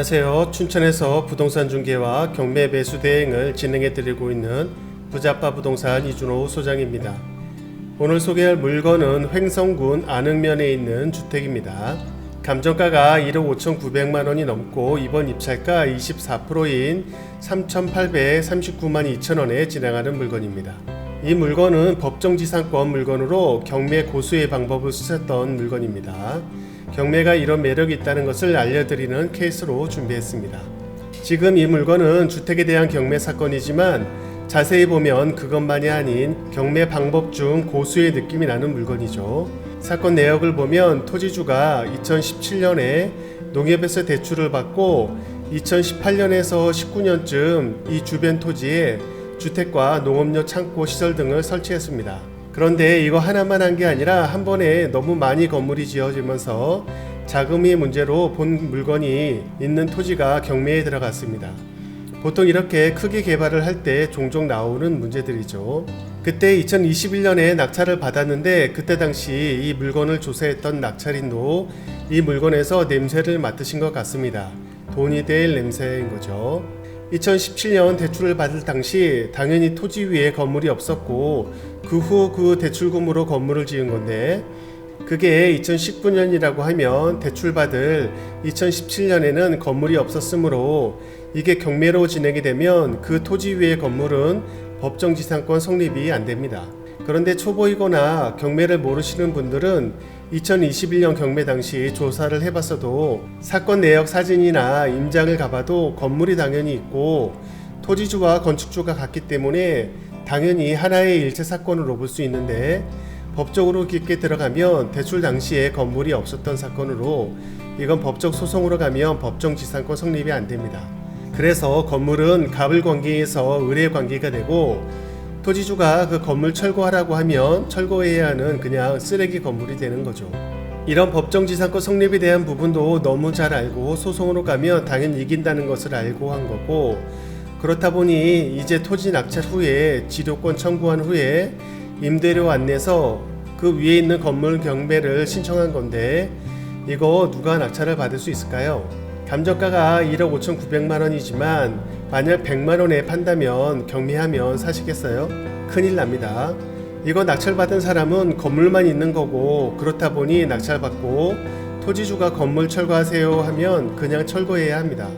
안녕하세요. 춘천에서 부동산 중개와 경매 매수 대행을 진행해 드리고 있는 부자빠 부동산 이준호 소장입니다. 오늘 소개할 물건은 횡성군 안흥면에 있는 주택입니다. 감정가가 1억 5,900만 원이 넘고 이번 입찰가 24%인 3,839만 2천 원에 진행하는 물건입니다. 이 물건은 법정지상권 물건으로 경매 고수의 방법을 쓰셨던 물건입니다. 경매가 이런 매력이 있다는 것을 알려드리는 케이스로 준비했습니다. 지금 이 물건은 주택에 대한 경매 사건이지만 자세히 보면 그것만이 아닌 경매 방법 중 고수의 느낌이 나는 물건이죠. 사건 내역을 보면 토지주가 2017년에 농협에서 대출을 받고 2018년에서 19년쯤 이 주변 토지에 주택과 농업용 창고 시설 등을 설치했습니다. 그런데 이거 하나만 한 게 아니라 한 번에 너무 많이 건물이 지어지면서 자금이 문제로 본 물건이 있는 토지가 경매에 들어갔습니다. 보통 이렇게 크게 개발을 할 때 종종 나오는 문제들이죠. 그때 2021년에 낙찰을 받았는데 그때 당시 이 물건을 조사했던 낙찰인도 이 물건에서 냄새를 맡으신 것 같습니다. 돈이 될 냄새인 거죠. 2017년 대출을 받을 당시 당연히 토지 위에 건물이 없었고 그 후 그 대출금으로 건물을 지은 건데 그게 2019년이라고 하면 대출받을 2017년에는 건물이 없었으므로 이게 경매로 진행이 되면 그 토지 위의 건물은 법정지상권 성립이 안 됩니다. 그런데 초보이거나 경매를 모르시는 분들은 2021년 경매 당시 조사를 해봤어도 사건 내역 사진이나 임장을 가봐도 건물이 당연히 있고 토지주와 건축주가 같기 때문에 당연히 하나의 일체 사건으로 볼 수 있는데 법적으로 깊게 들어가면 대출 당시에 건물이 없었던 사건으로 이건 법적 소송으로 가면 법정지상권 성립이 안 됩니다. 그래서 건물은 가불관계에서 의뢰관계가 되고 토지주가 그 건물 철거하라고 하면 철거해야 하는 그냥 쓰레기 건물이 되는 거죠. 이런 법정지상권 성립에 대한 부분도 너무 잘 알고 소송으로 가면 당연히 이긴다는 것을 알고 한 거고 그렇다 보니 이제 토지 낙찰 후에 지료권 청구한 후에 임대료 안 내서 그 위에 있는 건물 경매를 신청한 건데 이거 누가 낙찰을 받을 수 있을까요? 감정가가 1억 5,900만 원이지만 만약 100만 원에 판다면 경매하면 사시겠어요? 큰일 납니다. 이거 낙찰받은 사람은 건물만 있는 거고 그렇다 보니 낙찰받고 토지주가 건물 철거하세요 하면 그냥 철거해야 합니다.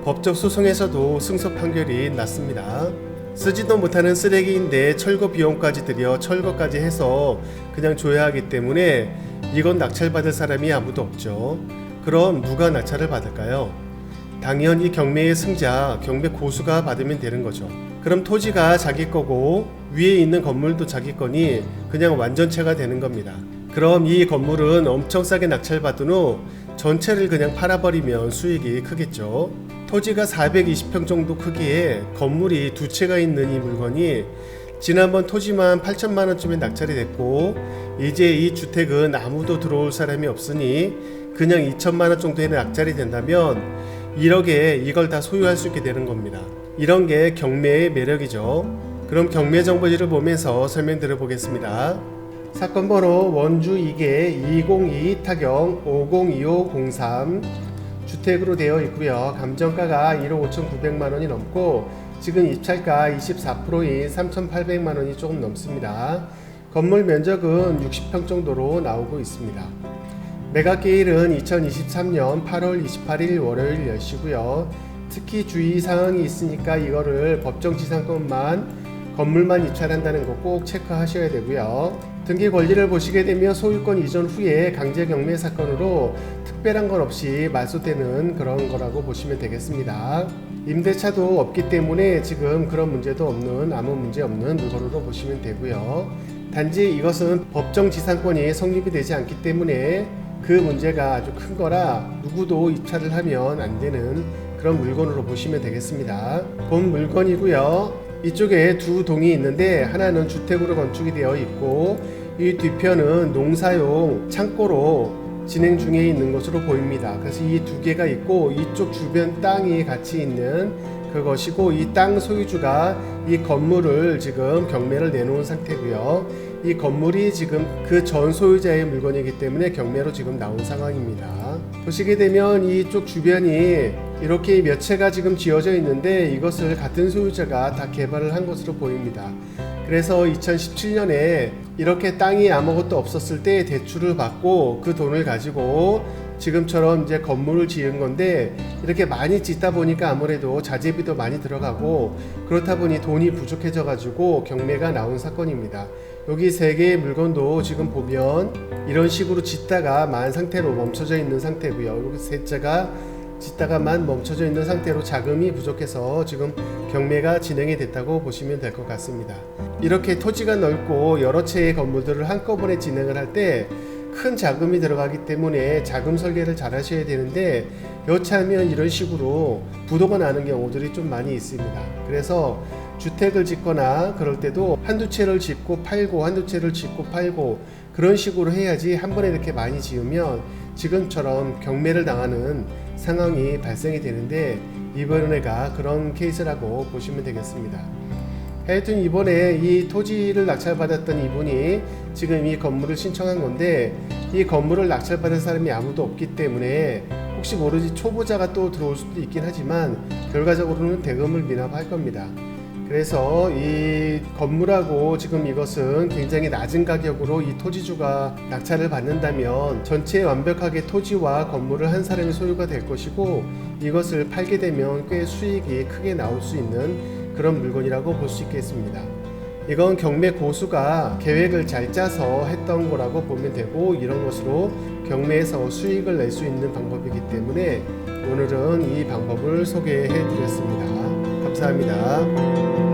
법적 소송에서도 승소 판결이 났습니다. 쓰지도 못하는 쓰레기인데 철거 비용까지 들여 철거까지 해서 그냥 줘야 하기 때문에 이건 낙찰받을 사람이 아무도 없죠. 그럼 누가 낙찰을 받을까요? 당연히 경매의 승자, 경매 고수가 받으면 되는 거죠. 그럼 토지가 자기 거고 위에 있는 건물도 자기 거니 그냥 완전체가 되는 겁니다. 그럼 이 건물은 엄청 싸게 낙찰받은 후 전체를 그냥 팔아버리면 수익이 크겠죠. 토지가 420평 정도 크기에 건물이 두 채가 있는 이 물건이 지난번 토지만 8천만 원쯤에 낙찰이 됐고 이제 이 주택은 아무도 들어올 사람이 없으니 그냥 2천만 원 정도에 낙찰이 된다면 1억에 이걸 다 소유할 수 있게 되는 겁니다. 이런 게 경매의 매력이죠. 그럼 경매 정보지를 보면서 설명드려 보겠습니다. 사건 번호 원주 2개 202 타경 502503 주택으로 되어 있고요. 감정가가 1억 5,900만 원이 넘고 지금 입찰가 24%인 3,800만 원이 조금 넘습니다. 건물 면적은 60평 정도로 나오고 있습니다. 매각기일은 2023년 8월 28일 월요일 10시고요. 특히 주의사항이 있으니까 이거를 법정지상권만 건물만 입찰한다는 거 꼭 체크하셔야 되고요. 등기 권리를 보시게 되면 소유권 이전 후에 강제 경매 사건으로 특별한 건 없이 말소되는 그런 거라고 보시면 되겠습니다. 임대차도 없기 때문에 지금 그런 문제도 없는 아무 문제 없는 물건으로 보시면 되고요. 단지 이것은 법정지상권이 성립이 되지 않기 때문에 그 문제가 아주 큰 거라 누구도 입찰을 하면 안 되는 그런 물건으로 보시면 되겠습니다. 본 물건이고요. 이쪽에 두 동이 있는데 하나는 주택으로 건축이 되어 있고 이 뒤편은 농사용 창고로 진행 중에 있는 것으로 보입니다. 그래서 이 두 개가 있고 이쪽 주변 땅이 같이 있는 그것이고, 이 땅 소유주가 이 건물을 지금 경매를 내놓은 상태고요. 이 건물이 지금 그 전 소유자의 물건이기 때문에 경매로 지금 나온 상황입니다. 보시게 되면 이쪽 주변이 이렇게 몇 채가 지금 지어져 있는데 이것을 같은 소유자가 다 개발을 한 것으로 보입니다. 그래서 2017년에 이렇게 땅이 아무것도 없었을 때 대출을 받고 그 돈을 가지고 지금처럼 이제 건물을 지은 건데, 이렇게 많이 짓다 보니까 아무래도 자재비도 많이 들어가고 그렇다 보니 돈이 부족해져 가지고 경매가 나온 사건입니다. 여기 세 개의 물건도 지금 보면 이런 식으로 짓다가 만 상태로 멈춰져 있는 상태고요. 여기 셋째가 짓다가만 멈춰져 있는 상태로 자금이 부족해서 지금 경매가 진행이 됐다고 보시면 될 것 같습니다. 이렇게 토지가 넓고 여러 채의 건물들을 한꺼번에 진행을 할 때 큰 자금이 들어가기 때문에 자금 설계를 잘 하셔야 되는데, 여차하면 이런 식으로 부도가 나는 경우들이 좀 많이 있습니다. 그래서 주택을 짓거나 그럴 때도 한두 채를 짓고 팔고 한두 채를 짓고 팔고 그런 식으로 해야지, 한 번에 이렇게 많이 지으면 지금처럼 경매를 당하는 상황이 발생이 되는데, 이번에가 그런 케이스라고 보시면 되겠습니다. 하여튼 이번에 이 토지를 낙찰받았던 이분이 지금 이 건물을 신청한 건데, 이 건물을 낙찰받은 사람이 아무도 없기 때문에 혹시 모르지 초보자가 또 들어올 수도 있긴 하지만 결과적으로는 대금을 미납할 겁니다. 그래서 이 건물하고 지금 이것은 굉장히 낮은 가격으로 이 토지주가 낙찰을 받는다면 전체 완벽하게 토지와 건물을 한 사람이 소유가 될 것이고, 이것을 팔게 되면 꽤 수익이 크게 나올 수 있는 그런 물건이라고 볼 수 있겠습니다. 이건 경매 고수가 계획을 잘 짜서 했던 거라고 보면 되고, 이런 것으로 경매에서 수익을 낼 수 있는 방법이기 때문에 오늘은 이 방법을 소개해 드렸습니다. 감사합니다.